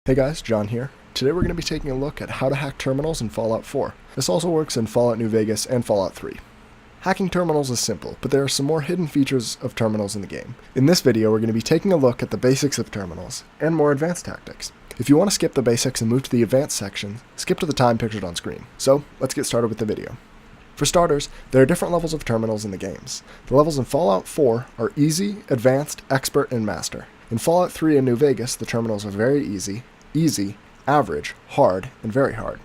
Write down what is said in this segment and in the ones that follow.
Hey guys, John here. Today we're going to be taking a look at how to hack terminals in Fallout 4. This also works in Fallout New Vegas and Fallout 3. Hacking terminals is simple, but there are some more hidden features of terminals in the game. In this video we're going to be taking a look at the basics of terminals, and more advanced tactics. If you want to skip the basics and move to the advanced section, skip to the time pictured on screen. So, let's get started with the video. For starters, there are different levels of terminals in the games. The levels in Fallout 4 are Easy, Advanced, Expert, and Master. In Fallout 3 and New Vegas, the terminals are very easy, average, hard, and very hard.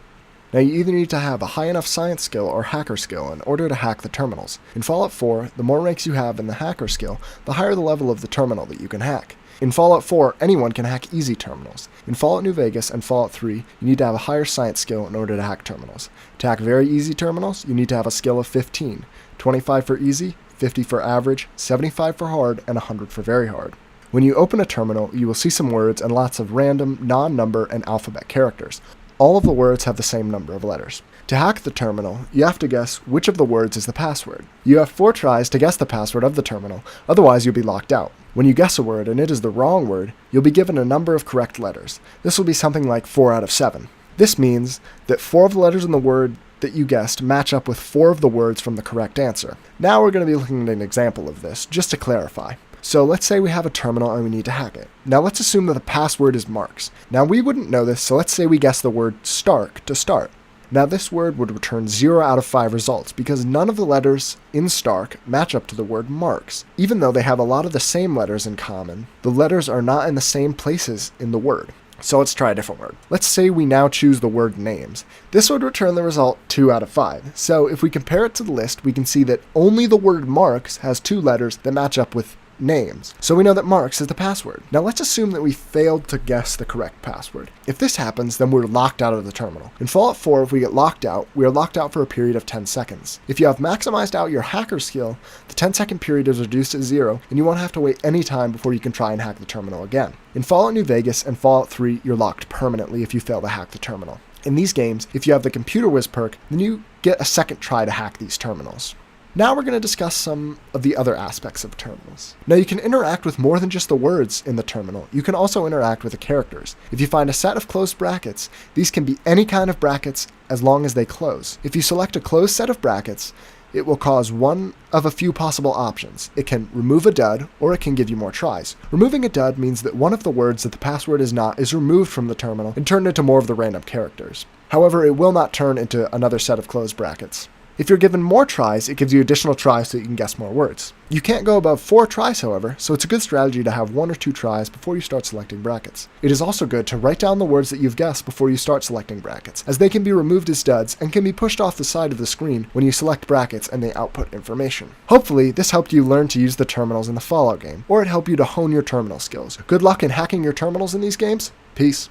Now you either need to have a high enough science skill or hacker skill in order to hack the terminals. In Fallout 4, the more ranks you have in the hacker skill, the higher the level of the terminal that you can hack. In Fallout 4, anyone can hack easy terminals. In Fallout New Vegas and Fallout 3, you need to have a higher science skill in order to hack terminals. To hack very easy terminals, you need to have a skill of 15, 25 for easy, 50 for average, 75 for hard, and 100 for very hard. When you open a terminal, you will see some words and lots of random, non-number, and alphabet characters. All of the words have the same number of letters. To hack the terminal, you have to guess which of the words is the password. You have 4 tries to guess the password of the terminal, otherwise you'll be locked out. When you guess a word and it is the wrong word, you'll be given a number of correct letters. This will be something like 4 out of 7. This means that 4 of the letters in the word that you guessed match up with 4 of the words from the correct answer. Now we're going to be looking at an example of this, just to clarify. So let's say we have a terminal and we need to hack it. Now let's assume that the password is Marks. Now we wouldn't know this, so let's say we guess the word Stark to start. Now this word would return 0 out of 5 results because none of the letters in Stark match up to the word Marks. Even though they have a lot of the same letters in common, the letters are not in the same places in the word. So let's try a different word. Let's say we now choose the word Names. This would return the result 2 out of 5. So if we compare it to the list, we can see that only the word Marks has 2 letters that match up with Names. So we know that Marks is the password. Now let's assume that we failed to guess the correct password. If this happens, then we're locked out of the terminal. In Fallout 4, if we get locked out, we are locked out for a period of 10 seconds. If you have maximized out your hacker skill, the 10-second period is reduced to 0, and you won't have to wait any time before you can try and hack the terminal again. In Fallout New Vegas and Fallout 3, you're locked permanently if you fail to hack the terminal. In these games, if you have the Computer Whiz perk, then you get a second try to hack these terminals. Now we're going to discuss some of the other aspects of terminals. Now you can interact with more than just the words in the terminal. You can also interact with the characters. If you find a set of closed brackets, these can be any kind of brackets as long as they close. If you select a closed set of brackets, it will cause one of a few possible options. It can remove a dud, or it can give you more tries. Removing a dud means that one of the words that the password is not is removed from the terminal and turned into more of the random characters. However, it will not turn into another set of closed brackets. If you're given more tries, it gives you additional tries so you can guess more words. You can't go above 4 tries, however, so it's a good strategy to have 1 or 2 tries before you start selecting brackets. It is also good to write down the words that you've guessed before you start selecting brackets, as they can be removed as duds and can be pushed off the side of the screen when you select brackets and they output information. Hopefully, this helped you learn to use the terminals in the Fallout game, or it helped you to hone your terminal skills. Good luck in hacking your terminals in these games. Peace.